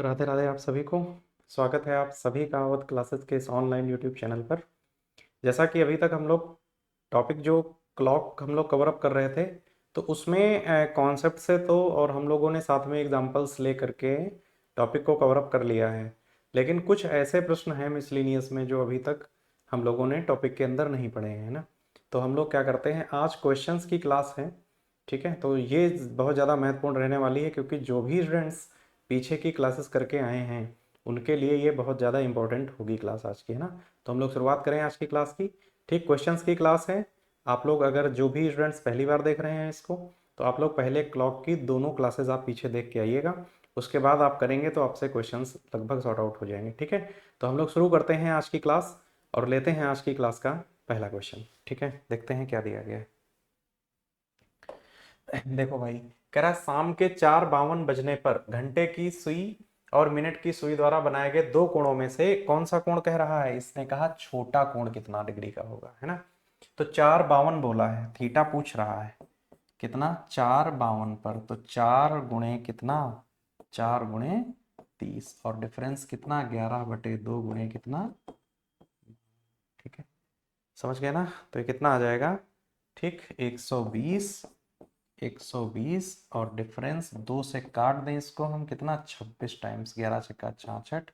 राधे राधे आप सभी को। स्वागत है आप सभी का अवध क्लासेस के इस ऑनलाइन यूट्यूब चैनल पर। जैसा कि अभी तक हम लोग टॉपिक जो क्लॉक हम लोग कवर अप कर रहे थे, तो उसमें कॉन्सेप्ट से तो और हम लोगों ने साथ में एग्जांपल्स ले करके टॉपिक को कवर अप कर लिया है। लेकिन कुछ ऐसे प्रश्न हैं मिसलिनियस में जो अभी तक हम लोगों ने टॉपिक के अंदर नहीं पढ़े हैं ना। तो हम लोग क्या करते हैं, आज क्वेश्चंस की क्लास है। ठीक है, तो ये बहुत ज़्यादा महत्वपूर्ण रहने वाली है क्योंकि जो भी स्टूडेंट्स पीछे की क्लासेस करके आए हैं उनके लिए ये बहुत ज़्यादा इंपॉर्टेंट होगी क्लास आज की, है ना। तो हम लोग शुरुआत करें आज की क्लास की। ठीक, क्वेश्चंस की क्लास है। आप लोग अगर जो भी स्टूडेंट्स पहली बार देख रहे हैं इसको, तो आप लोग पहले क्लॉक की दोनों क्लासेस आप पीछे देख के आइएगा। उसके बाद आप करेंगे तो आपसे क्वेश्चंस लगभग सॉर्ट आउट हो जाएंगे। ठीक है, तो हम लोग शुरू करते हैं आज की क्लास और लेते हैं आज की क्लास का पहला क्वेश्चन। ठीक है, देखते हैं क्या दिया गया है। देखो भाई, कह रहा है शाम के 4:52 बजने पर घंटे की सुई और मिनट की सुई द्वारा बनाए गए दो कोणों में से कौन सा कोण कह रहा है। इसने कहा छोटा कोण कितना डिग्री का होगा, है ना। तो 4:52 बोला है, थीटा पूछ रहा है कितना 4:52 पर, तो 4 गुणे कितना 4 गुणे 30 और डिफरेंस कितना 11/2 गुणे कितना। ठीक है, समझ गए ना। तो ये कितना आ जाएगा, ठीक 120। 120 और डिफरेंस 2 से काट दें इसको हम, कितना 26 टाइम्स 11 छक्का 66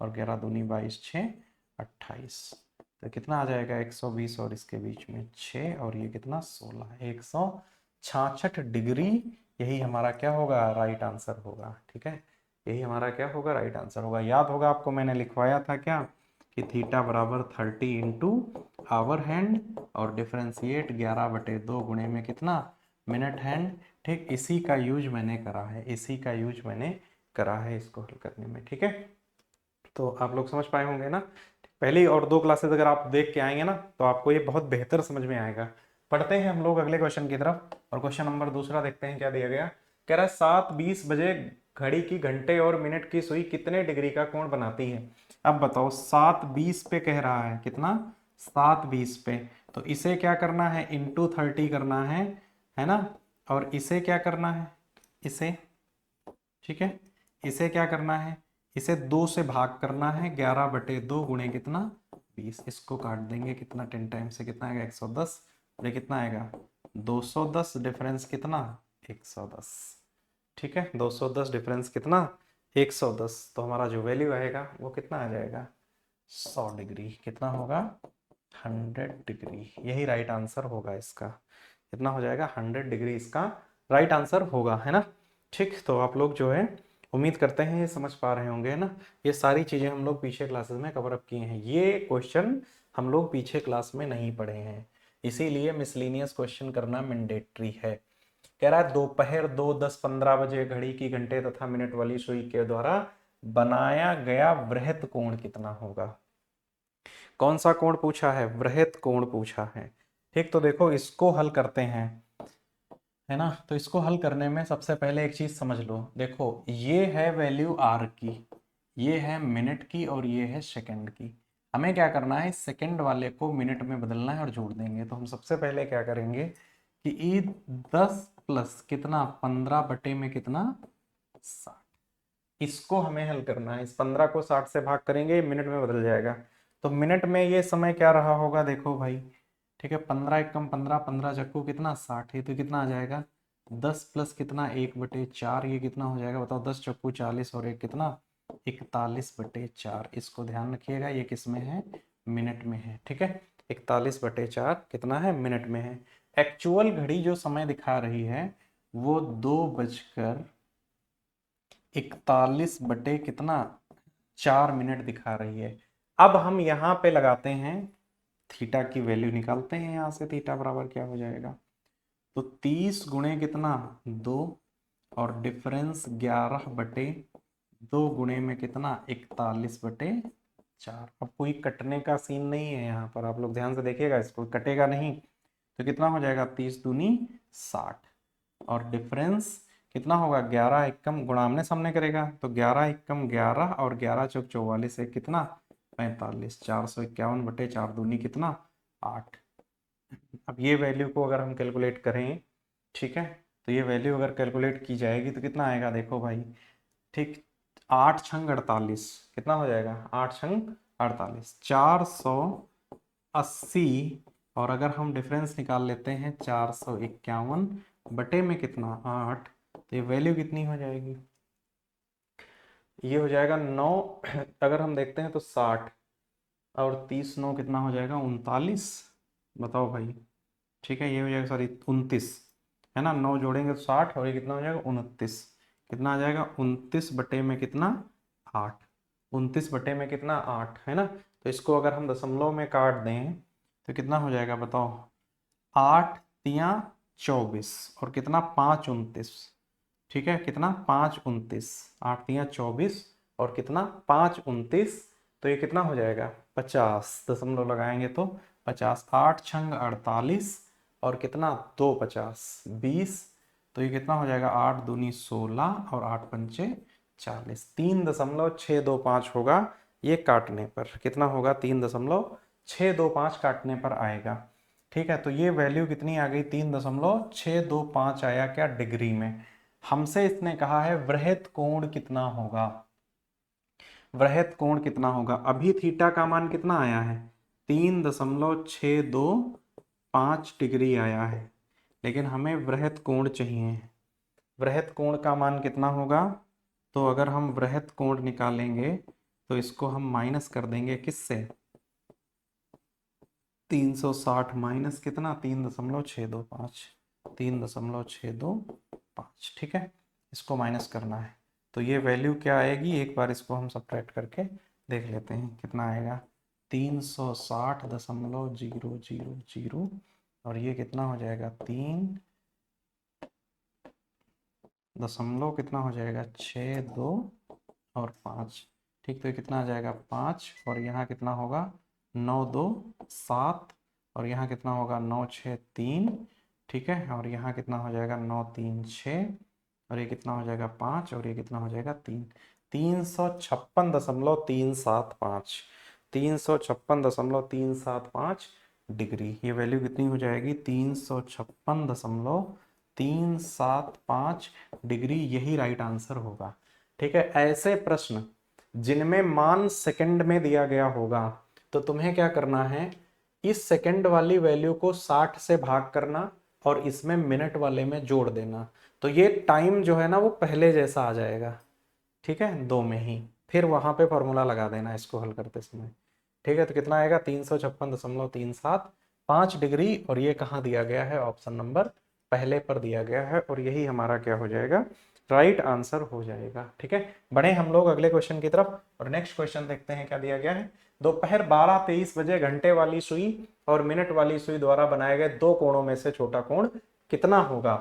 और 11 दूनी 22 6 28। तो कितना आ जाएगा 120 और इसके बीच में 6 और ये कितना 16, 166 डिग्री। यही हमारा क्या होगा, राइट आंसर होगा। ठीक है, यही हमारा क्या होगा, राइट आंसर होगा। याद होगा आपको मैंने लिखवाया था क्या कि थीटा बराबर 30 इंटू आवर हैंड और डिफरेंशिएट 11/2 गुणे में कितना मिनट हैंड। ठीक, इसी का यूज मैंने करा है, इसी का यूज मैंने करा है इसको हल करने में। ठीक है, तो आप लोग समझ पाए होंगे ना। पहली और दो क्लासेस अगर आप देख के आएंगे ना तो आपको ये बहुत बेहतर समझ में आएगा। पढ़ते हैं हम लोग अगले क्वेश्चन की तरफ और क्वेश्चन नंबर दूसरा देखते हैं क्या दिया गया। कह रहा है 7:20 बजे घड़ी की घंटे और मिनट की सुई कितने डिग्री का कोण बनाती है। अब बताओ 7:20 पे कह रहा है कितना, 7:20 पे। तो इसे क्या करना है, इंटू 30 करना है ना। और इसे क्या करना है, इसे, ठीक है, इसे क्या करना है, इसे 2 से भाग करना है 11/2 गुणे कितना 20। इसको काट देंगे कितना 10 टाइम से कितना आएगा 110 और ये कितना आएगा 210। डिफरेंस कितना 110। ठीक है, 210 डिफरेंस कितना 110। तो हमारा जो वैल्यू आएगा वो कितना आ जाएगा 100 डिग्री। कितना होगा 100 डिग्री। यही राइट आंसर होगा इसका। कितना हो जाएगा 100 डिग्री इसका राइट आंसर होगा, है ना। ठीक, तो आप लोग जो है उम्मीद करते हैं ये समझ पा रहे होंगे, है ना। ये सारी चीजें हम लोग पीछे क्लासेस में कवर अप किए हैं, ये क्वेश्चन हम लोग पीछे क्लास में नहीं पढ़े हैं, इसीलिए मिसलिनियस क्वेश्चन करना मैंडेटरी है। कह रहा है दोपहर 2:10-15 बजे घड़ी की घंटे तथा मिनट वाली सुई के द्वारा बनाया गया वृहत कोण कितना होगा। कौन सा कोण पूछा है, वृहत कोण पूछा है। ठीक, तो देखो इसको हल करते हैं, है ना। तो इसको हल करने में सबसे पहले एक चीज समझ लो। देखो ये है वैल्यू आर की, ये है मिनट की और ये है सेकंड की। हमें क्या करना है, सेकंड वाले को मिनट में बदलना है और जोड़ देंगे। तो हम सबसे पहले क्या करेंगे कि ई 10 प्लस कितना 15 बटे में कितना 60, इसको हमें हल करना है। इस 15 को 60 से भाग करेंगे, मिनट में बदल जाएगा। तो मिनट में ये समय क्या रहा होगा देखो भाई। ठीक है, 15 एकम 15, 15 चक्कू कितना 60 है, तो कितना आ जाएगा 10 प्लस कितना 1/4, ये कितना हो जाएगा बताओ, 10 चक्कू 40 और एक कितना 41/4। इसको ध्यान रखिएगा, ये किस में है, मिनट में है। ठीक है, 41/4 कितना है, मिनट में है। एक्चुअल घड़ी जो समय दिखा रही है वो 2:41 कितना 4 मिनट दिखा रही है। अब हम यहाँ पे लगाते हैं थीटा की वैल्यू निकालते हैं, यहाँ से थीटा बराबर क्या हो जाएगा, तो 30 गुणे कितना 2 और डिफरेंस 11/2 गुणे में कितना 41/4। अब कोई कटने का सीन नहीं है यहाँ पर, आप लोग ध्यान से देखिएगा, इसको कटेगा नहीं। तो कितना हो जाएगा 30 दूनी 60 और डिफरेंस कितना होगा 11 एकम, गुणा आमने सामने करेगा तो 11 एकम 11 और 11 चौक 44 है कितना 45, 451/4 दूनी कितना 8। अब ये वैल्यू को अगर हम कैलकुलेट करें, ठीक है, तो ये वैल्यू अगर कैलकुलेट की जाएगी तो कितना आएगा देखो भाई। ठीक, 8 छंग 48 कितना हो जाएगा, 8 छंग 48, 480। और अगर हम डिफरेंस निकाल लेते हैं 451 बटे में कितना 8, तो ये वैल्यू कितनी हो जाएगी, ये हो जाएगा 9। अगर हम देखते हैं तो 60 और 30 9 कितना हो जाएगा 39। बताओ भाई, ठीक है ये हो जाएगा सॉरी 29, है ना, 9 जोड़ेंगे तो 60 और ये कितना हो जाएगा 29, कितना आ जाएगा 29 बटे में कितना 8, 29 बटे में कितना 8, है ना। तो इसको अगर हम दशमलव में काट दें तो कितना हो जाएगा बताओ, 8 तिया 24 और कितना 5 29, ठीक है कितना 5 29, 8 तिया 24 और कितना 5 29, तो ये कितना हो जाएगा 50, दशमलव लगाएंगे तो 50, 8 छंग 48 और कितना 2 50 20, तो ये कितना हो जाएगा 8 दूनी 16 और 8 पंचे 40, 3.625 होगा ये काटने पर, कितना होगा 3.625 काटने पर आएगा। ठीक है, तो ये वैल्यू कितनी आ गई 3.625 आया क्या डिग्री में। हमसे इसने कहा है वृहत कोण कितना होगा, वृहत कोण कितना होगा। अभी थीटा का मान कितना आया है 3.625 डिग्री आया है, लेकिन हमें वृहत कोण चाहिए। वृहत कोण का मान कितना होगा, तो अगर हम वृहत कोण निकालेंगे तो इसको हम माइनस कर देंगे किससे, 360 माइनस कितना 3.625, 3.625, ठीक है, इसको माइनस करना है। तो ये वैल्यू क्या आएगी, एक बार इसको हम सब्ट्रैक्ट करके देख लेते हैं कितना आएगा, 360.000 और ये कितना हो जाएगा 3 दशमलव कितना हो जाएगा 62 और 5, ठीक, तो ये कितना आ जाएगा 5 और यहाँ कितना होगा 9 2 7 और यहाँ कितना होगा 9 6 3, ठीक है, और यहाँ कितना हो जाएगा 9 3 6 और ये कितना हो जाएगा 5 और ये कितना हो जाएगा 3, 356.375, 356.375 डिग्री, ये वैल्यू कितनी हो जाएगी 356.375 डिग्री, यही राइट आंसर होगा। ठीक है, ऐसे प्रश्न जिनमें मान सेकंड में दिया गया होगा तो तुम्हें क्या करना है, इस सेकंड वाली वैल्यू को 60 से भाग करना और इसमें मिनट वाले में जोड़ देना, तो ये टाइम जो है ना वो पहले जैसा आ जाएगा। ठीक है, दो में ही फिर वहां पे फॉर्मूला लगा देना इसको हल करते समय। ठीक है, तो कितना आएगा 356.375 डिग्री, और ये कहाँ दिया गया है, ऑप्शन नंबर पहले पर दिया गया है, और यही हमारा क्या हो जाएगा, राइट आंसर हो जाएगा। ठीक है, बढ़े हम लोग अगले क्वेश्चन की तरफ, और नेक्स्ट क्वेश्चन देखते हैं क्या दिया गया है। दोपहर 12:23 बजे घंटे वाली सुई और मिनट वाली सुई द्वारा बनाए गए दो कोणों में से छोटा कोण कितना होगा।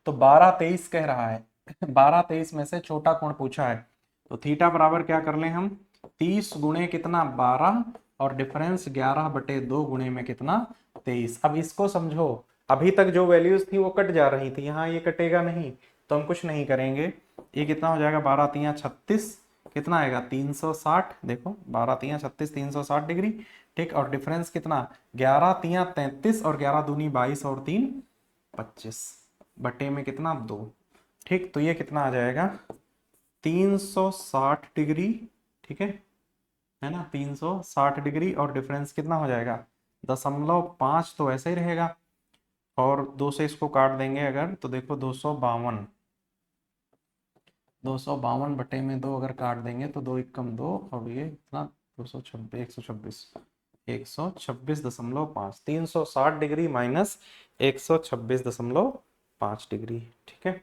तो 12:23 कह रहा है, 12:23 में से छोटा कोण पूछा है, तो थीटा बराबर क्या कर लें हम, 30 गुणे कितना 12 और डिफरेंस 11/2 गुणे में कितना 23। अब इसको समझो, अभी तक जो वैल्यूज थी वो कट जा रही थी, यहाँ ये कटेगा नहीं, तो हम कुछ नहीं करेंगे, ये कितना हो जाएगा 12 3 36, कितना आएगा 360, देखो 12 3 36 360 डिग्री। ठीक, और डिफरेंस कितना 11 3 33 और 11 दूनी 22 और 3 25 बटे में कितना 2। ठीक, तो ये कितना आ जाएगा 360 डिग्री, ठीक है ना, 360 डिग्री, और डिफरेंस कितना हो जाएगा 0.5, तो ऐसा ही रहेगा, और 2 से इसको काट देंगे अगर तो देखो 252, 252 बटे में 2 अगर काट देंगे तो 2 एकम 2 और ये कितना 226 126.5, 360 डिग्री माइनस 126.5 डिग्री। ठीक है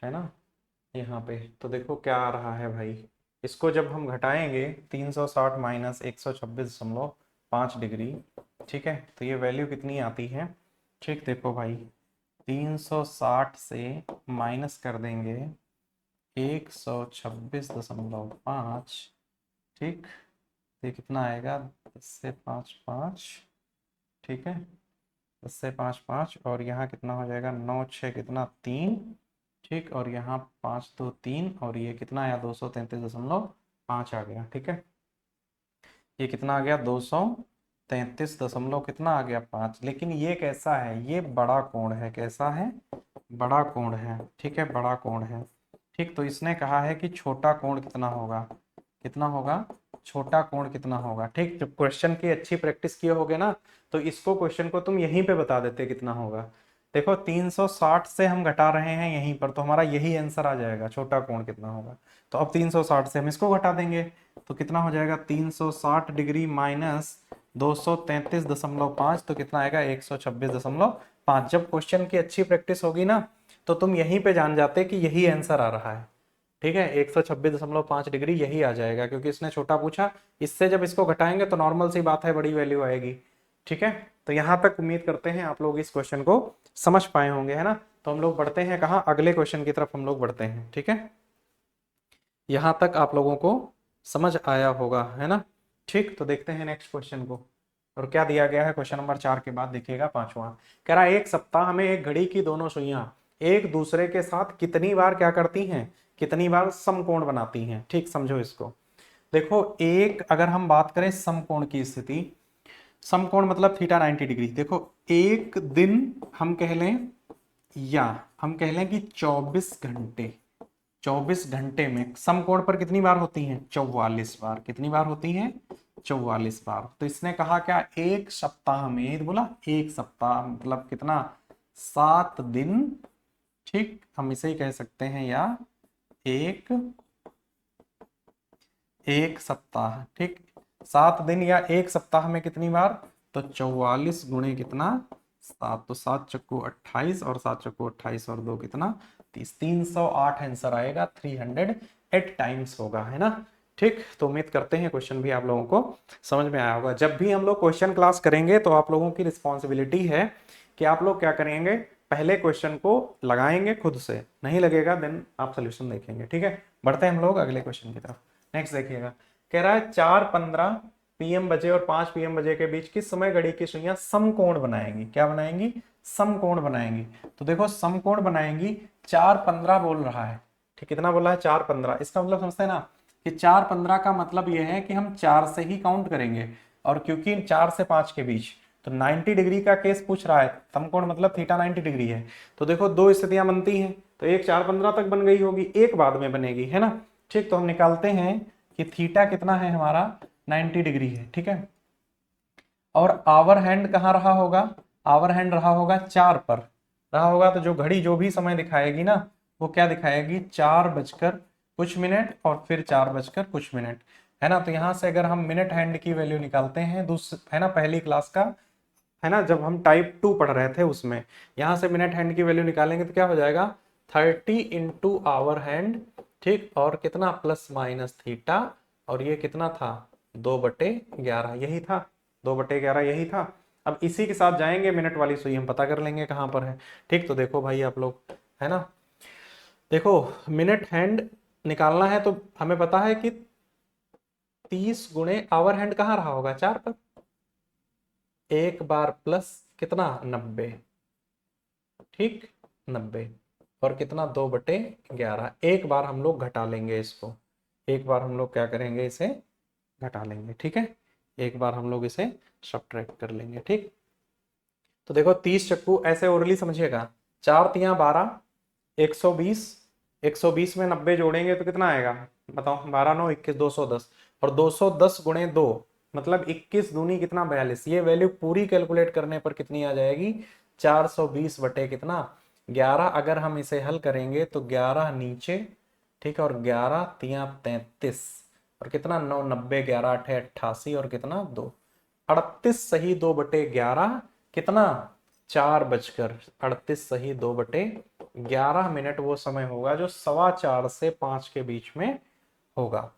ना, यहाँ पे तो देखो क्या आ रहा है भाई, इसको जब हम घटाएंगे 360 माइनस 126.5 डिग्री, ठीक है, तो ये वैल्यू कितनी आती है। ठीक, देखो भाई 360 से माइनस कर देंगे 126.5, ठीक, ये कितना आएगा 10 से 5 5, ठीक है, 10 से 5 5 और यहाँ कितना हो जाएगा 9 6 कितना 3, ठीक, और यहाँ 5 2 3 और ये कितना आया 233.5 आ गया। ठीक है, ये कितना आ गया 233 दशमलव कितना आ गया 5, लेकिन ये कैसा है, ये बड़ा कोण है, कैसा है, बड़ा कोण है। ठीक है, बड़ा कोण है, ठीक, तो इसने कहा है कि छोटा कोण कितना होगा, कितना होगा, छोटा कोण कितना होगा। ठीक, जब क्वेश्चन की अच्छी प्रैक्टिस किए होगे ना तो इसको क्वेश्चन को तुम यहीं पे बता देते कितना होगा। देखो 360 से हम घटा रहे हैं यहीं पर, तो हमारा यही आंसर आ जाएगा, छोटा कोण कितना होगा। तो अब 360 से हम इसको घटा देंगे तो कितना हो जाएगा, 360 डिग्री माइनस 233.5, तो कितना आएगा 126.5। जब क्वेश्चन की अच्छी प्रैक्टिस होगी ना तो तुम यहीं पे जान जाते कि यही आंसर आ रहा है। ठीक है, 126.5 डिग्री यही आ जाएगा, क्योंकि इसने छोटा पूछा। इससे जब इसको घटाएंगे तो नॉर्मल सी बात है, बड़ी वैल्यू आएगी। ठीक है, तो यहाँ तक उम्मीद करते हैं आप लोग इस क्वेश्चन को समझ पाए होंगे, है ना। तो हम लोग बढ़ते हैं कहाँ, अगले क्वेश्चन की तरफ हम लोग बढ़ते हैं। ठीक है, यहाँ तक आप लोगों को समझ आया होगा, है ना। ठीक, तो देखते हैं नेक्स्ट क्वेश्चन को। और क्या दिया गया है क्वेश्चन नंबर 4 के बाद, देखिएगा 5वां। कह रहा है एक सप्ताह में एक घड़ी की दोनों सुइयां एक दूसरे के साथ कितनी बार क्या करती हैं, कितनी बार समकोण बनाती हैं। ठीक, समझो इसको। देखो एक, अगर हम बात करें समकोण की स्थिति, समकोण मतलब थीटा 90 डिग्री। देखो एक दिन हम कह लें, या हम कह लें कि 24 घंटे में समकोण पर कितनी बार होती हैं, 44 बार। कितनी बार होती हैं, 44 बार। तो इसने कहा क्या, एक सप्ताह में, तो बोला एक सप्ताह मतलब कितना, 7 दिन। ठीक, हम इसे ही कह सकते हैं, या एक एक सप्ताह। ठीक, 7 दिन या एक सप्ताह में कितनी बार, तो 44 गुणे कितना, 7, तो 7 चक्कू 28 और 7 चक्कू 28 और 2 कितना, 30, 308 आंसर आएगा, 308 टाइम्स होगा, है ना। ठीक, तो उम्मीद करते हैं क्वेश्चन भी आप लोगों को समझ में आया होगा। जब भी हम लोग क्वेश्चन क्लास करेंगे तो आप लोगों की रिस्पॉन्सिबिलिटी है कि आप लोग क्या करेंगे, पहले क्वेश्चन को लगाएंगे खुद से, नहीं लगेगा देन आप सोल्यूशन देखेंगे। ठीक है, बढ़ते हैं हम लोग अगले क्वेश्चन की तरफ। नेक्स्ट देखिएगा, कह रहा है 4:15 PM बजे और 5 PM बजे के बीच किस समय घड़ी की सुइयां समकोण बनाएंगी। क्या बनाएंगी, समकोण बनाएंगी। तो देखो समकोण बनाएंगी, 4:15 बोल रहा है। ठीक, कितना बोला है, 4:15। इसका मतलब समझते हैं ना कि 4:15 का मतलब यह है कि हम 4 से ही काउंट करेंगे, और क्योंकि 4 से 5 के बीच तो 90 डिग्री का केस पूछ रहा है, समकोण मतलब थीटा 90 डिग्री है। तो देखो दो स्थितियां बनती हैं, तो एक 4:15 तक बन गई होगी, एक बाद में बनेगी, है ना। ठीक, तो हम निकालते हैं कि थीटा कितना है हमारा, 90 डिग्री है। ठीक है, और आवर हैंड कहाँ रहा होगा, आवर हैंड रहा होगा 4 पर रहा होगा, तो जो घड़ी जो भी समय दिखाएगी ना वो क्या दिखाएगी, 4 बजकर कुछ मिनट और फिर 4 बजकर कुछ मिनट, है ना। तो यहाँ से अगर हम मिनट हैंड की वैल्यू निकालते हैं, है ना, पहली क्लास का, है ना, जब हम टाइप 2 पढ़ रहे थे उसमें, यहाँ से मिनट हैंड की वैल्यू निकालेंगे तो क्या हो जाएगा, 30 इंटू आवर हैंड। ठीक, और कितना प्लस माइनस थीटा, और ये कितना था, 2/11, यही था, 2/11 यही था। अब इसी के साथ जाएंगे मिनट वाली सुई हम पता कर लेंगे कहाँ पर है। ठीक, तो देखो भाई आप लोग, है ना, देखो मिनट हैंड निकालना है तो हमें पता है कि 30 गुणे आवर हैंड कहाँ रहा होगा, 4 पर, एक बार प्लस कितना, 90। ठीक, 90 और कितना, 2/11। एक बार हम लोग घटा लेंगे इसको, एक बार हम लोग क्या करेंगे, इसे घटा लेंगे। ठीक है, एक बार हम लोग इसे सब्ट्रैक्ट कर लेंगे। ठीक, तो देखो 30 चक्कू ऐसे ओरली समझिएगा, 4 तियां 12, 120, 120 में 90 जोड़ेंगे तो कितना आएगा, बताओ, 12 9 21, 210, और 210 गुणे 2 मतलब 21 दूनी कितना, 42। ये वैल्यू पूरी कैलकुलेट करने पर कितनी आ जाएगी, 420 बटे कितना, 11। अगर हम इसे हल करेंगे तो 11 नीचे, ठीक है, और 11 तियां 33, और कितना 9 90, 11 8 88, और कितना 2 38 सही, 2/11 कितना, 4:38 सही, 2/11 मिनट वो समय होगा जो 4:15 से 5 के बीच में होगा।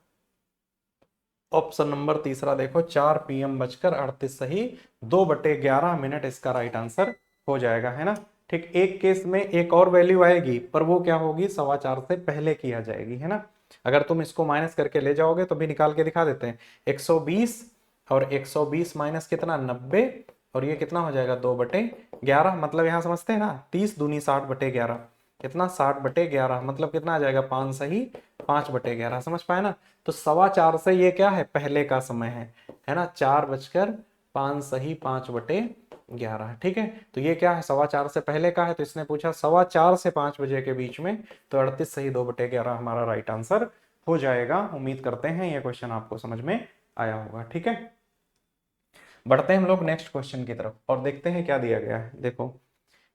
ऑप्शन नंबर तीसरा देखो, 4 PM बजकर 38 सही, 2/11 मिनट इसका राइट आंसर हो जाएगा, है ना। ठीक, एक केस में एक और वैल्यू आएगी पर वो क्या होगी, 4:15 से पहले की आ जाएगी, है ना। अगर तुम इसको माइनस करके ले जाओगे तो भी निकाल के दिखा देते हैं, 120 और 120 माइनस कितना, 90, और ये कितना हो जाएगा, 2/11। मतलब यहाँ समझते हैं ना, 30 दूनी 60/11 कितना, 60/11 मतलब कितना आ जाएगा, 5 सही 5/11। समझ पाए ना। तो 4:15 से ये क्या है, पहले का समय है ना, 4:05 सही 5/11 11। ठीक है, तो ये क्या है, 4:15 से पहले का है, तो इसने पूछा 4:15 से 5 बजे के बीच में, तो 38 सही 2/11 हमारा राइट आंसर हो जाएगा। उम्मीद करते हैं ये क्वेश्चन आपको समझ में आया होगा। ठीक है, बढ़ते हैं हम लोग नेक्स्ट क्वेश्चन की तरफ और देखते हैं क्या दिया गया है। देखो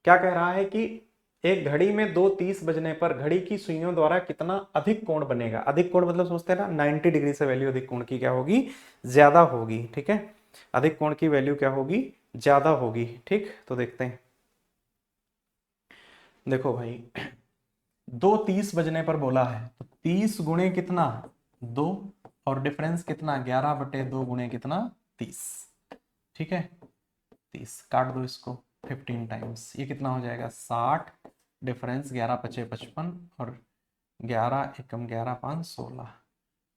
क्या कह रहा है कि एक घड़ी में 2:30 बजने पर घड़ी की सुइयों द्वारा कितना अधिक कोण बनेगा। अधिक कोण मतलब समझते हैं ना, 90 डिग्री से वैल्यू अधिक कोण की क्या होगी, ज्यादा होगी। ठीक है, अधिक कोण की वैल्यू क्या होगी, ज्यादा होगी। ठीक, तो देखते हैं। देखो भाई 2:30 बजने पर बोला है, तो 30 गुणे कितना 2, और डिफरेंस कितना 11/2 गुणे कितना 30। ठीक है, 30 काट दो इसको 15 टाइम्स, ये कितना हो जाएगा 60, डिफरेंस 11×5 = 55 और 11 एकम 11 5 16।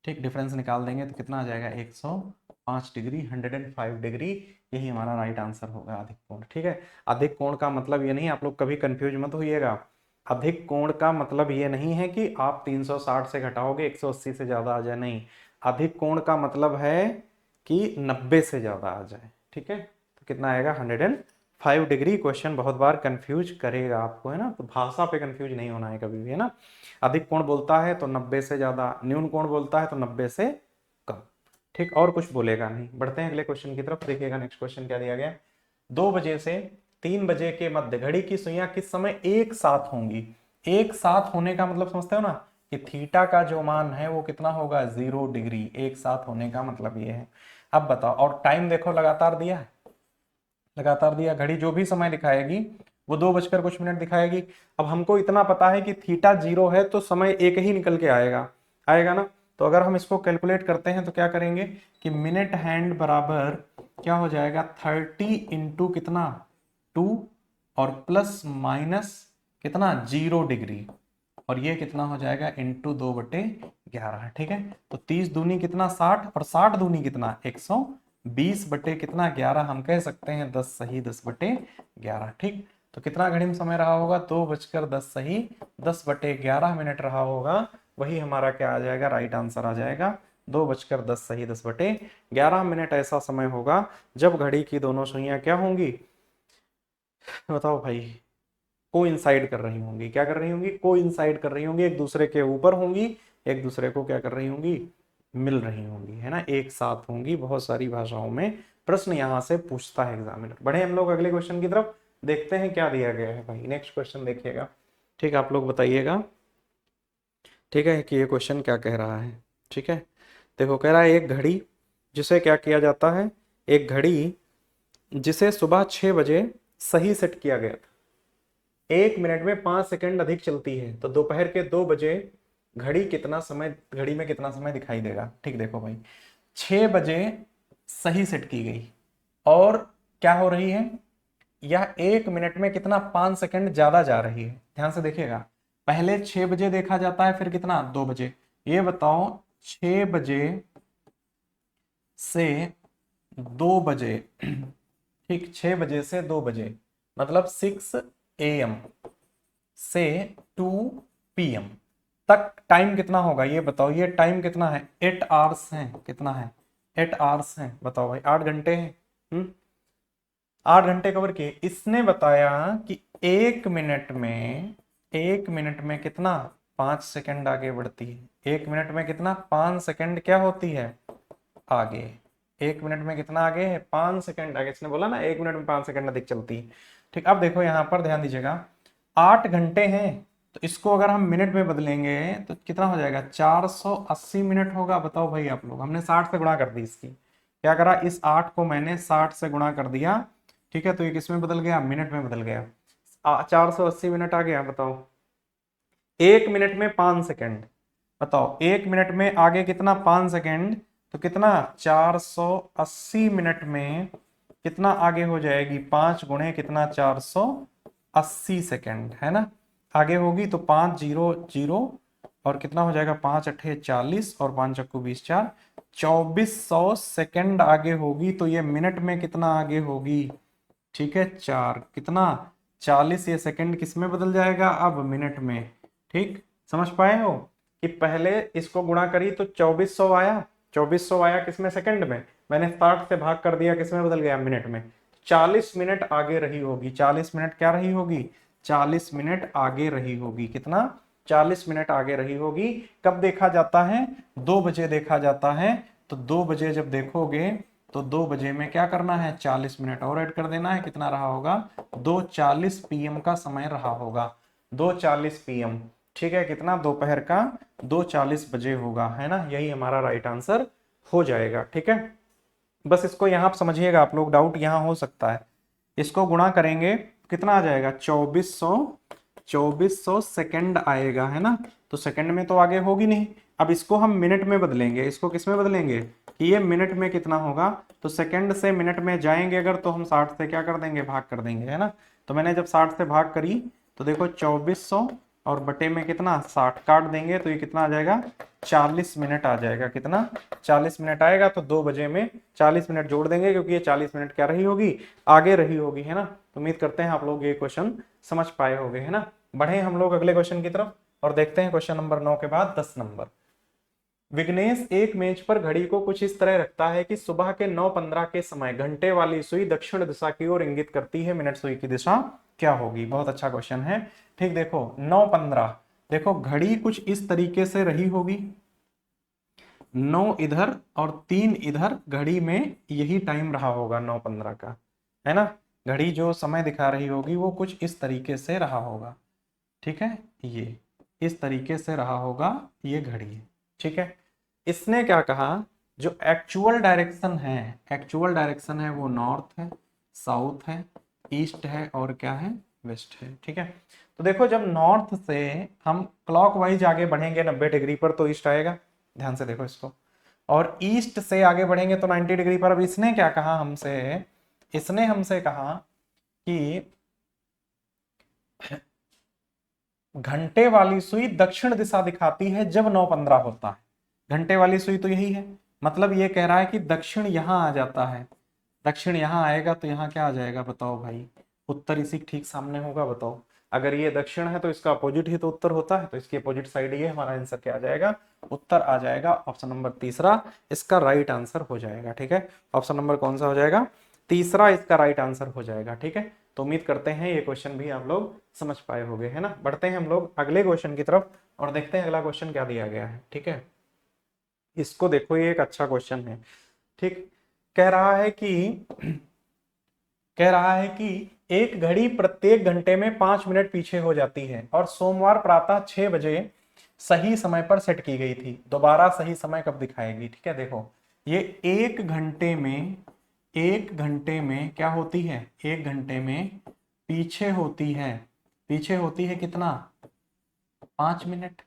ठीक, डिफरेंस निकाल देंगे तो कितना आ जाएगा 105 डिग्री, 105 डिग्री। यही हमारा राइट आंसर होगा अधिक कोण। ठीक है, अधिक कोण का मतलब ये नहीं, आप लोग कभी कंफ्यूज मत होइएगा। अधिक कोण का मतलब ये नहीं है कि आप 360 से घटाओगे 180 से ज्यादा आ जाए, नहीं। अधिक कोण का मतलब है कि 90 से ज्यादा आ जाए। ठीक है, तो कितना आएगा 105 डिग्री। क्वेश्चन बहुत बार कंफ्यूज करेगा आपको, है ना, तो भाषा पे कंफ्यूज नहीं होना है कभी भी, है ना। अधिक कोण बोलता है तो 90 से ज्यादा, न्यून कोण बोलता है तो 90 से कम। ठीक, और कुछ बोलेगा नहीं। बढ़ते हैं अगले क्वेश्चन की तरफ, देखिएगा नेक्स्ट क्वेश्चन क्या दिया गया। 2 बजे से 3 बजे के मध्य घड़ी की सुइयां किस समय एक साथ होंगी। एक साथ होने का मतलब समझते हो ना, कि थीटा का जो मान है वो कितना होगा 0 डिग्री। एक साथ होने का मतलब ये है। अब बताओ, और टाइम देखो लगातार दिया है, लगातार दिया, घड़ी जो भी समय दिखाएगी वो 2 बजकर कुछ मिनट दिखाएगी। अब हमको इतना पता है कि थीटा 0 है तो समय एक ही निकल के आएगा, आएगा ना। तो अगर हम इसको कैलकुलेट करते हैं तो क्या करेंगे कि मिनट हैंड बराबर क्या हो जाएगा 30 इंटू कितना 2 और प्लस माइनस कितना 0 डिग्री, और ये कितना हो जाएगा इंटू 2/11। ठीक है, तो 30 दूनी कितना 60 और 60 दूनी कितना 120 बटे कितना 11, हम कह सकते हैं 10 सही 10/11। ठीक, तो कितना घड़ी में समय रहा होगा 2:10 सही 10/11 मिनट रहा होगा। वही हमारा क्या आ जाएगा, राइट आंसर आ जाएगा 2:10 सही 10/11 मिनट। ऐसा समय होगा जब घड़ी की दोनों सुइयां क्या होंगी, बताओ भाई, कोइंसाइड कर रही होंगी। क्या कर रही होंगी, कोइंसाइड कर रही होंगी, एक दूसरे के ऊपर होंगी, एक दूसरे को क्या कर रही होंगी, मिल रही होंगी, है ना, एक साथ होंगी। बहुत सारी भाषाओं में प्रश्न यहां से पूछता है एग्जामिनर। बढ़े हम लोग अगले क्वेश्चन की तरफ, देखते हैं क्या दिया गया है भाई। नेक्स्ट क्वेश्चन देखिएगा। ठीक, आप लोग बताइएगा, ठीक है, कि ये क्वेश्चन क्या कह रहा है। ठीक है, देखो कह रहा है एक घड़ी जिसे क्या किया जाता है, एक घड़ी जिसे सुबह 6 बजे सही सेट किया गया था, 1 मिनट में 5 सेकंड अधिक चलती है, तो दोपहर के 2 बजे घड़ी कितना समय, घड़ी में कितना समय दिखाई देगा। ठीक, देखो भाई 6 बजे सही सेट की गई और क्या हो रही है, यह 1 मिनट में कितना 5 सेकंड ज्यादा जा रही है। ध्यान से देखिएगा, पहले 6 बजे देखा जाता है, फिर कितना 2 बजे। ये बताओ 6 बजे से 2 बजे ठीक, 6 बजे से 2 बजे मतलब 6 AM से 2 PM तक टाइम कितना होगा, ये बताओ। ये टाइम कितना है 8 आवर्स है, कितना है 8 आवर्स है, बताओ भाई 8 घंटे हैं। 8 घंटे कवर किए। इसने बताया कि 1 मिनट में कितना 5 सेकंड आगे बढ़ती है। 1 मिनट में कितना 5 सेकंड क्या होती है आगे। 1 मिनट में कितना आगे है 5 सेकंड आगे। इसने बोला ना 1 मिनट में 5 सेकंड अधिक चलती है। ठीक, अब देखो यहां पर ध्यान दीजिएगा, 8 घंटे हैं, तो इसको अगर हम मिनट में बदलेंगे तो कितना हो जाएगा 480 मिनट होगा। बताओ भाई आप लोग, हमने 60 से गुणा कर दी इसकी, क्या करा इस 8 को मैंने 60 से गुणा कर दिया। ठीक है, तो ये किस में बदल गया, मिनट में बदल गया। 480 मिनट आ गया। बताओ 1 मिनट में 5 सेकंड, बताओ 1 मिनट में आगे कितना 5 सेकंड, तो कितना 480 मिनट में कितना आगे हो जाएगी 5 गुणे कितना 480 सेकंड, है ना, आगे होगी। तो 5 0 0 और कितना हो जाएगा 5 8 40 और 5 चक्कू 20 4 2400 सेकंड आगे होगी। तो ये मिनट में कितना आगे होगी, ठीक है 4 कितना 40, ये सेकंड किस में बदल जाएगा अब मिनट में। ठीक, समझ पाए हो कि पहले इसको गुणा करी तो 2400 आया, 2400 आया किसमें सेकंड में, मैंने 60 से भाग कर दिया किसमें बदल गया मिनट में, 40 मिनट आगे रही होगी। 40 मिनट क्या रही होगी? 40 मिनट आगे रही होगी। कितना? 40 मिनट आगे रही होगी। कब देखा जाता है? 2 बजे देखा जाता है। तो 2 बजे जब देखोगे तो 2 बजे में क्या करना है? 40 मिनट और ऐड कर देना है। कितना रहा होगा? 2:40 PM का समय रहा होगा। 2:40 PM। ठीक है, कितना? दोपहर का 2:40 बजे होगा, है ना? यही हमारा राइट आंसर हो जाएगा। ठीक है, बस इसको यहां आप समझिएगा, आप लोग डाउट यहां हो सकता है। इसको गुणा करेंगे कितना आ जाएगा? 2400 सेकंड आएगा, है ना? तो सेकंड में तो आगे होगी नहीं। अब इसको हम मिनट में बदलेंगे। इसको किस में बदलेंगे कि ये मिनट में कितना होगा? तो सेकंड से मिनट में जाएंगे अगर, तो हम 60 से क्या कर देंगे? भाग कर देंगे, है ना? तो मैंने जब 60 से भाग करी तो देखो 2400 और बटे में कितना? 60 काट देंगे तो ये कितना आ जाएगा? 40 मिनट आ जाएगा। कितना? 40 मिनट आएगा। तो 2 बजे में 40 मिनट जोड़ देंगे क्योंकि ये 40 मिनट क्या रही होगी? आगे रही होगी, है ना? तो उम्मीद करते हैं आप लोग ये क्वेश्चन समझ पाए होंगे, है ना? बढ़े हम लोग अगले क्वेश्चन की तरफ और देखते हैं क्वेश्चन नंबर 9 के बाद 10 नंबर। विघ्नेश एक मेज पर घड़ी को कुछ इस तरह रखता है कि सुबह के 9:15 के समय घंटे वाली सुई दक्षिण दिशा की ओर इंगित करती है। मिनट सुई की दिशा क्या होगी? बहुत अच्छा क्वेश्चन है। ठीक, देखो 9:15, देखो घड़ी कुछ इस तरीके से रही होगी, 9 इधर और 3 इधर, घड़ी में यही टाइम रहा होगा 9:15 का, है ना? घड़ी जो समय दिखा रही होगी वो कुछ इस तरीके से रहा होगा। ठीक है, ये इस तरीके से रहा होगा ये घड़ी। ठीक है, इसने क्या कहा? जो एक्चुअल डायरेक्शन है, एक्चुअल डायरेक्शन है वो नॉर्थ है, साउथ है, ईस्ट है और क्या है? वेस्ट है। ठीक है, तो देखो जब नॉर्थ से हम क्लॉकवाइज आगे बढ़ेंगे 90 डिग्री पर तो ईस्ट आएगा। ध्यान से देखो इसको। और ईस्ट से आगे बढ़ेंगे तो 90 डिग्री पर। अब इसने क्या कहा हमसे? इसने हमसे कहा कि घंटे वाली सुई दक्षिण दिशा दिखाती है जब 9:15 होता है। घंटे वाली सुई तो यही है, मतलब ये कह रहा है कि दक्षिण यहां आ जाता है। दक्षिण यहां आएगा तो यहाँ क्या आ जाएगा? बताओ भाई, उत्तर इसी ठीक सामने होगा। बताओ, अगर ये दक्षिण है तो इसका अपोजिट ही तो उत्तर होता है, तो इसकी अपोजिट साइड ये हमारा आंसर क्या आ जाएगा? उत्तर आ जाएगा ऑप्शन नंबर तीसरा, इसका राइट आंसर हो जाएगा। ठीक है, ऑप्शन नंबर कौन सा हो जाएगा? तीसरा इसका राइट आंसर हो जाएगा। ठीक है, तो उम्मीद करते हैं ये क्वेश्चन भी आप लोग समझ पाए होंगे, है ना? बढ़ते हैं हम लोग अगले क्वेश्चन की तरफ और देखते हैं अगला क्वेश्चन क्या दिया गया है। ठीक है, इसको देखो, ये एक अच्छा क्वेश्चन है। ठीक, कह रहा है कि कह रहा है कि एक घड़ी प्रत्येक घंटे में 5 मिनट पीछे हो जाती है और सोमवार प्रातः 6 बजे सही समय पर सेट की गई थी। दोबारा सही समय कब दिखाएगी? ठीक है, देखो ये एक घंटे में क्या होती है? एक घंटे में पीछे होती है। पीछे होती है कितना? 5 मिनट।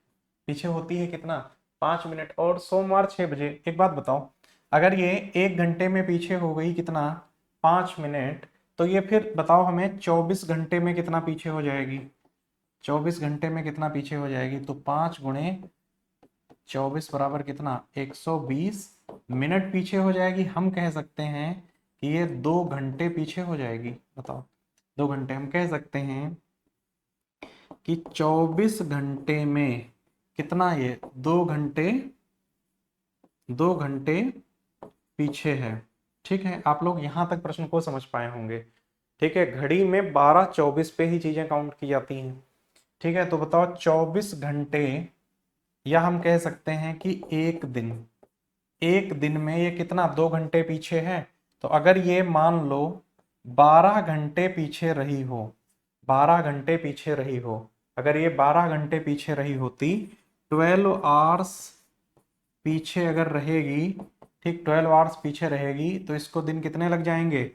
पीछे होती है कितना? 5 मिनट। और सोमवार 6 बजे। एक बात बताओ, अगर ये एक घंटे में पीछे हो गई कितना? 5 मिनट, तो ये फिर बताओ हमें 24 घंटे में कितना पीछे हो जाएगी? 24 घंटे में कितना पीछे हो जाएगी? तो 5 गुणे 24 बराबर कितना? 120 मिनट पीछे हो जाएगी। हम कह सकते हैं कि ये 2 घंटे पीछे हो जाएगी। बताओ, 2 घंटे। हम कह सकते हैं कि 24 घंटे में कितना? ये 2 घंटे पीछे है। ठीक है, आप लोग यहां तक प्रश्न को समझ पाए होंगे। ठीक है, घड़ी में 12:24 पे ही चीजें काउंट की जाती हैं। ठीक है, तो बताओ 24 घंटे, या हम कह सकते हैं कि एक दिन में ये कितना? 2 घंटे पीछे है। तो अगर ये मान लो 12 घंटे पीछे रही हो, 12 घंटे पीछे रही हो, अगर ये 12 घंटे पीछे रही होती, 12 आवर्स पीछे अगर रहेगी, ठीक 12 आवर्स पीछे रहेगी, तो इसको दिन कितने लग जाएंगे?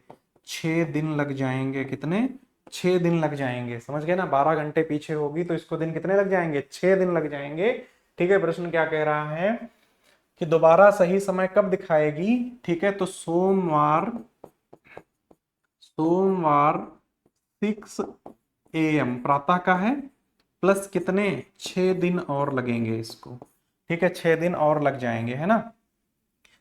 6 दिन लग जाएंगे। कितने? 6 दिन लग जाएंगे। समझ गए ना? 12 घंटे पीछे होगी तो इसको दिन कितने लग जाएंगे? 6 दिन लग जाएंगे। ठीक है, प्रश्न क्या कह रहा है कि दोबारा सही समय कब दिखाएगी? ठीक है, तो सोमवार 6 AM प्रातः का है, प्लस कितने? 6 दिन और लगेंगे इसको। ठीक है, 6 दिन और लग जाएंगे, है ना?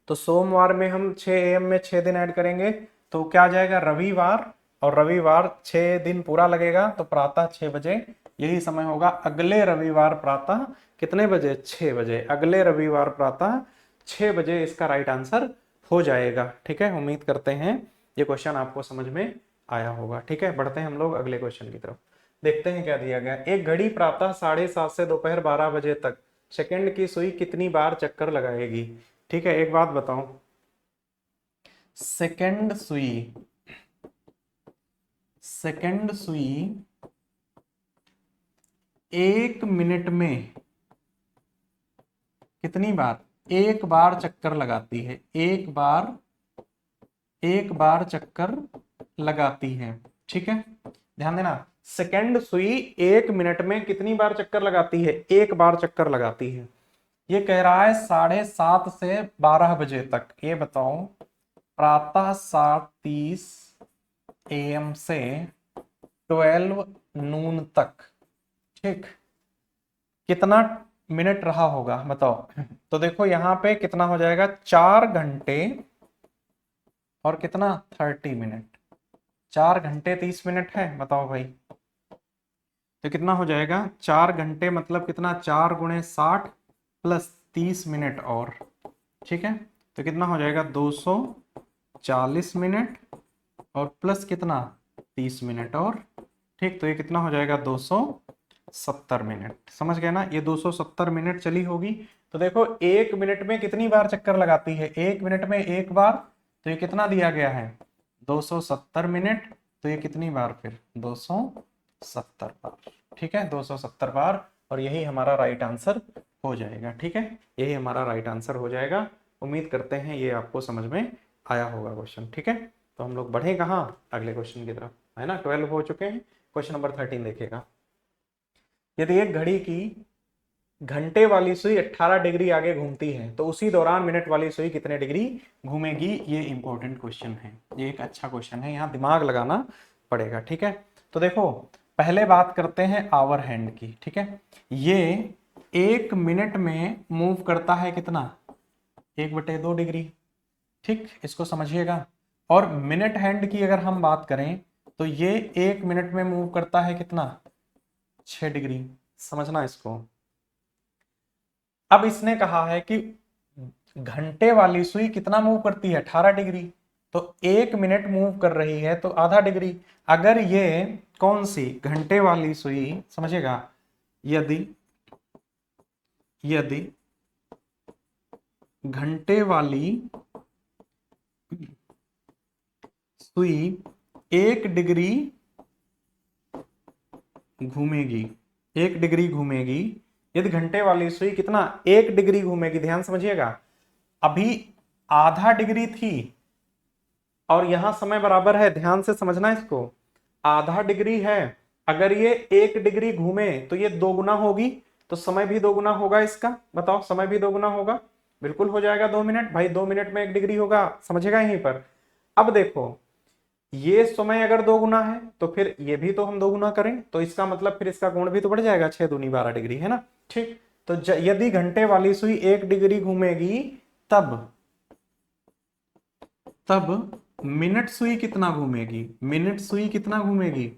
तो सोमवार में हम 6 AM में 6 दिन ऐड करेंगे तो क्या आ जाएगा? रविवार। और रविवार 6 दिन पूरा लगेगा तो प्रातः 6 बजे यही समय होगा। अगले रविवार प्रातः कितने बजे? 6 बजे। अगले रविवार प्रातः 6 बजे इसका राइट आंसर हो जाएगा। ठीक है, उम्मीद करते हैं ये क्वेश्चन आपको समझ में आया होगा। ठीक है, बढ़ते हैं हम लोग अगले क्वेश्चन की तरफ। देखते हैं क्या दिया गया। एक घड़ी प्रातः 7:30 से दोपहर 12 बजे तक सेकंड की सुई कितनी बार चक्कर लगाएगी। ठीक है, एक बात बताओ, सेकंड सुई 1 मिनट में कितनी बार, एक बार चक्कर लगाती है, एक बार चक्कर लगाती है। ठीक है, ध्यान देना, सेकंड सुई 1 मिनट में कितनी बार चक्कर लगाती है, एक बार चक्कर लगाती है। ये कह रहा है 7:30 से 12 बजे तक। ये बताओ, प्रातः 7:30 AM से 12 नून तक, ठीक, कितना मिनट रहा होगा बताओ। तो देखो यहाँ पे कितना हो जाएगा, 4 घंटे और कितना 30 मिनट, 4 घंटे 30 मिनट है, बताओ भाई। तो कितना हो जाएगा, 4 घंटे मतलब कितना, 4 गुणे 60 प्लस 30 मिनट और, ठीक है, तो कितना हो जाएगा 240 मिनट और प्लस कितना 30 मिनट और, ठीक, तो ये कितना हो जाएगा 270 मिनट। समझ गए ना, ये 270 मिनट चली होगी। तो देखो 1 मिनट में कितनी बार चक्कर लगाती है, 1 मिनट में एक बार, तो ये कितना दिया गया है 270 मिनट, तो ये कितनी बार फिर 270 बार। ठीक है, 270 बार, और यही हमारा राइट आंसर हो जाएगा। ठीक है, यही हमारा राइट आंसर हो जाएगा। उम्मीद करते हैं ये आपको समझ में आया होगा क्वेश्चन। ठीक है, तो हम लोग बढ़े कहाँ, अगले क्वेश्चन की तरफ, है ना। 12 हो चुके हैं, क्वेश्चन नंबर 13 देखिएगा। यदि एक घड़ी की घंटे वाली सुई 18 डिग्री आगे घूमती है तो उसी दौरान मिनट वाली सुई कितने डिग्री घूमेगी। ये इंपॉर्टेंट क्वेश्चन है, ये एक अच्छा क्वेश्चन है, यहाँ दिमाग लगाना पड़ेगा। ठीक है, तो देखो पहले बात करते हैं आवर हैंड की। ठीक है, ये 1 मिनट में मूव करता है कितना, 1/2 डिग्री। ठीक, इसको समझिएगा। और मिनट हैंड की अगर हम बात करें तो ये 1 मिनट में मूव करता है कितना, 6 डिग्री। समझना इसको। अब इसने कहा है कि घंटे वाली सुई कितना मूव करती है, 18 डिग्री, तो 1 मिनट मूव कर रही है तो आधा डिग्री। अगर ये कौन सी घंटे वाली सुई, समझिएगा, यदि घंटे वाली सुई 1 डिग्री घूमेगी, 1 डिग्री घूमेगी, यदि घंटे वाली सुई कितना 1 डिग्री घूमेगी, ध्यान समझिएगा। अभी आधा डिग्री थी और यहां समय बराबर है, ध्यान से समझना इसको, आधा डिग्री है। अगर ये 1 डिग्री घूमे तो ये 2 गुना होगी, तो समय भी 2 गुना होगा इसका। बताओ, समय भी 2 गुना होगा, बिल्कुल हो जाएगा 2 मिनट भाई, 2 मिनट में 1 डिग्री होगा, समझेगा यहीं पर। अब देखो, ये समय अगर 2 गुना है तो फिर ये भी तो हम 2 गुना करें, तो इसका मतलब फिर इसका गुण भी तो बढ़ जाएगा, 6 दूनी 12 डिग्री, है ना। ठीक, तो यदि घंटे वाली सुई 1 डिग्री घूमेगी तब मिनट सुई कितना घूमेगी, मिनट सुई कितना घूमेगी,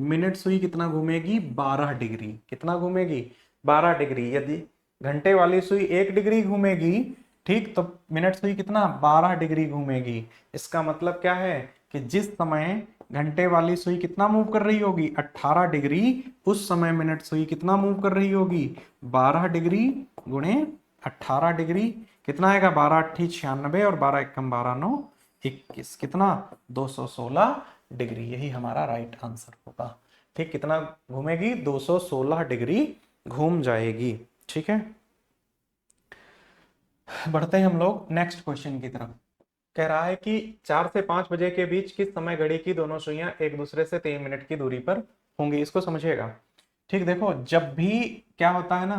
मिनट सुई कितना घूमेगी 12 डिग्री। कितना घूमेगी, 12 डिग्री। यदि घंटे वाली सुई 1 डिग्री घूमेगी, ठीक, तो मिनट सुई कितना 12 डिग्री घूमेगी। इसका मतलब क्या है कि जिस समय घंटे वाली सुई कितना मूव कर रही होगी 18 डिग्री, उस समय मिनट सुई कितना मूव कर रही होगी 12 डिग्री गुणे 18 डिग्री। कितना आएगा, 12 8 96 और 12 1 12 9 21, कितना 216 डिग्री। यही हमारा राइट आंसर होगा। ठीक, कितना घूमेगी, 216 डिग्री घूम जाएगी। ठीक है, बढ़ते हैं हम लोग नेक्स्ट क्वेश्चन की तरफ। कह रहा है कि 4 से 5 बजे के बीच किस समय घड़ी की दोनों सुइयां एक दूसरे से 3 मिनट की दूरी पर होंगी। इसको समझिएगा। ठीक, देखो जब भी क्या होता है ना,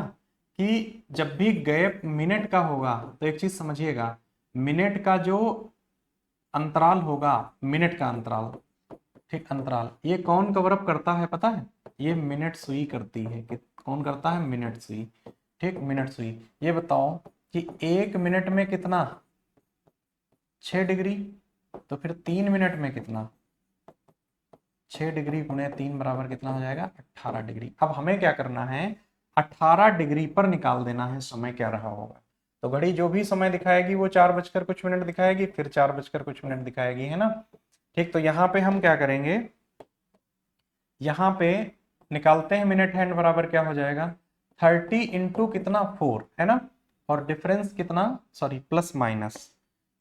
कि जब भी गैप मिनट का होगा तो एक चीज समझिएगा, मिनट का जो अंतराल होगा, मिनट का अंतराल, ठीक, अंतराल, ये कौन कवर अप करता है पता है, ये मिनट सुई करती है। कि कौन करता है, मिनट सुई। ठीक, मिनट सुई। ये बताओ कि 1 मिनट में कितना, 6 डिग्री, तो फिर 3 मिनट में कितना, 6 डिग्री गुणे 3 बराबर कितना हो जाएगा 18 डिग्री। अब हमें क्या करना है, 18 डिग्री पर निकाल देना है समय क्या रहा होगा। तो घड़ी जो भी समय दिखाएगी वो 4 बजकर कुछ मिनट दिखाएगी, फिर 4 बजकर कुछ मिनट दिखाएगी, है ना। ठीक, तो यहाँ पे हम क्या करेंगे, यहाँ पे निकालते हैं मिनट हैंड बराबर क्या हो जाएगा 30 इंटू कितना 4 है ना, और डिफरेंस कितना, सॉरी प्लस माइनस,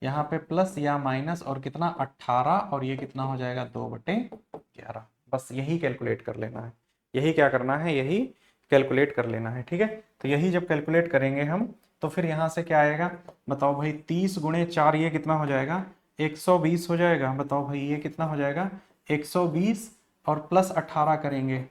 यहाँ पे प्लस या माइनस और कितना 18, और ये कितना हो जाएगा 2/11। बस यही कैलकुलेट कर लेना है, यही क्या करना है, यही कैलकुलेट कर लेना है। ठीक है, तो यही जब कैलकुलेट करेंगे हम तो फिर यहाँ से क्या आएगा, बताओ भाई 30 गुणे 4 ये कितना हो जाएगा 120 हो जाएगा। बताओ भाई ये कितना हो जाएगा 120, और प्लस 18 करेंगे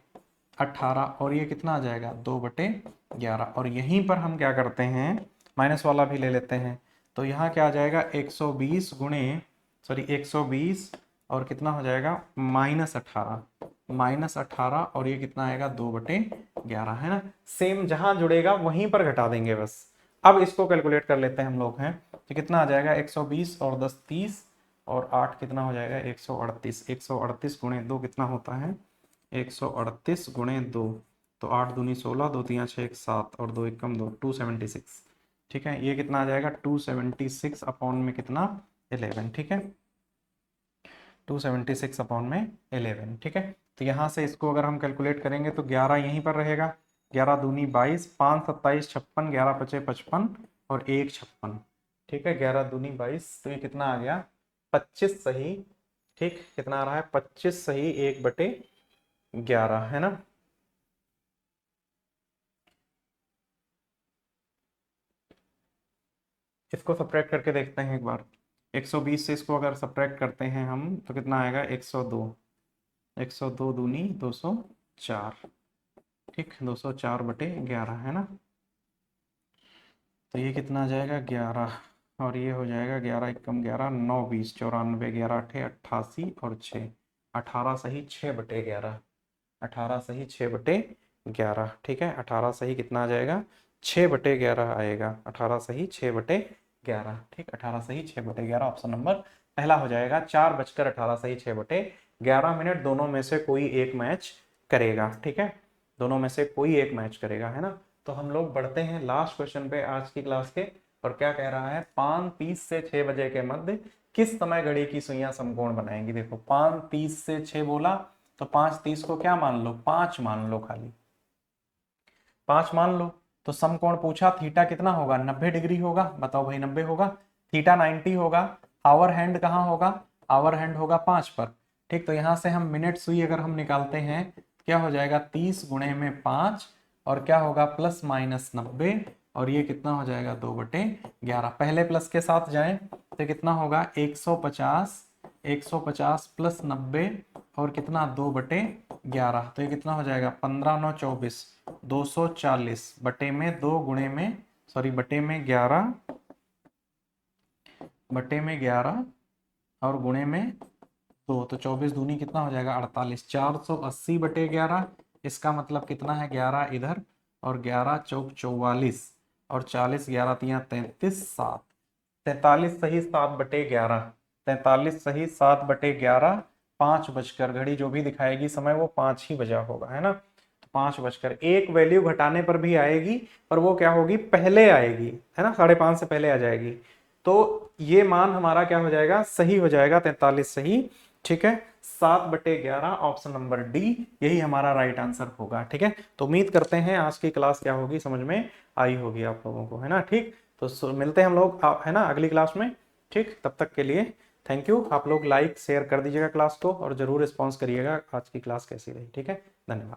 18, और ये कितना आ जाएगा 2/11। और यहीं पर हम क्या करते हैं, माइनस वाला भी ले लेते हैं, तो यहाँ क्या आ जाएगा 120 गुणे, सॉरी 120 और कितना हो जाएगा -18, और ये कितना आएगा 2/11 है ना। सेम जहां जुड़ेगा वहीं पर घटा देंगे बस। अब इसको कैलकुलेट कर लेते हैं हम लोग हैं, तो कितना आ जाएगा 120 और 10 30 और 8 कितना हो जाएगा 138। 138 गुणे 2 कितना होता है 138 गुणे 2, तो 8 दूनी 16, 2 3 6 7 और 2 1 2 276। ठीक है, ये कितना आ जाएगा 276 अपॉन में कितना 11। ठीक है, 276 अपॉन में 11। ठीक है, तो यहाँ से इसको अगर हम कैलकुलेट करेंगे तो 11 यहीं पर रहेगा, 11 दूनी 22, 5 27 56, 11 पचे 55 और 1 56। ठीक है, 11 दूनी 22, तो ये कितना आ गया 25 सही। ठीक, कितना आ रहा है 25 सही 1/11 है ना। इसको सब्ट्रैक्ट करके देखते हैं एक बार, 120 से इसको अगर सब्ट्रैक्ट करते हैं हम तो कितना आएगा 102, 102 दूनी 204। ठीक, 204/11 है ना, तो ये कितना आ जाएगा 11, और ये हो जाएगा 11 एकम 11 9 20 94, 11 8 88 और 6 18 सही 6/11, 18 सही 6/11। ठीक है, 18 सही कितना आ जाएगा 6/11 आएगा, 18 सही 6/11। ठीक, 18 सही 6/11 ऑप्शन नंबर पहला हो जाएगा। 4:18 सही 6/11 दोनों में से कोई एक मैच करेगा। ठीक है, दोनों में से कोई एक मैच करेगा है ना। तो हम लोग बढ़ते हैं लास्ट क्वेश्चन पे आज की क्लास के, और क्या कह रहा है 5:30 से 6 बजे के मध्य किस समय घड़ी की सुइयां समकोण बनाएंगी। देखो 5:30 से 6 बोला, तो 5:30 को क्या मान लो 5 मान लो, खाली 5 मान लो। तो समकोण पूछा थीटा कितना होगा 90 डिग्री होगा, बताओ भाई 90 होगा, थीटा 90 होगा, आवर हैंड कहाँ होगा, आवर हैंड होगा 5 पर। ठीक, तो यहाँ से हम मिनट सुई अगर हम निकालते हैं क्या हो जाएगा 30 गुणे में 5, और क्या होगा प्लस माइनस 90, और ये कितना हो जाएगा 2/11। पहले प्लस के साथ जाएं तो कितना होगा 150, 150 प्लस 90 और कितना 2/11, तो ये कितना हो जाएगा 15 9 24, 240 बटे में 2 गुणे में, सॉरी बटे में 11, बटे में 11 और गुणे में 2, तो 24 दूनी कितना हो जाएगा 48, 480/11। इसका मतलब कितना है 11 इधर और 11 चौक 44 और 40 11 तिया 33 7, 43 सही 7/11, 43 सही 7/11। 5 बजकर, घड़ी जो भी दिखाएगी समय वो 5 ही बजा होगा है ना, तो 5 बजकर एक वैल्यू घटाने पर भी आएगी, पर वो क्या होगी पहले आएगी है ना, 5:30 से पहले आ जाएगी। तो ये मान हमारा क्या हो जाएगा सही हो जाएगा 43 सही। ठीक है, 7/11 ऑप्शन नंबर डी यही हमारा राइट आंसर होगा। ठीक है, तो उम्मीद करते हैं आज की क्लास क्या होगी समझ में आई होगी आप लोगों को है ना। ठीक, तो मिलते हैं हम लोग है ना अगली क्लास में। ठीक, तब तक के लिए थैंक यू। आप लोग लाइक शेयर कर दीजिएगा क्लास को, और जरूर रिस्पॉन्स करिएगा आज की क्लास कैसी रही। ठीक है, धन्यवाद।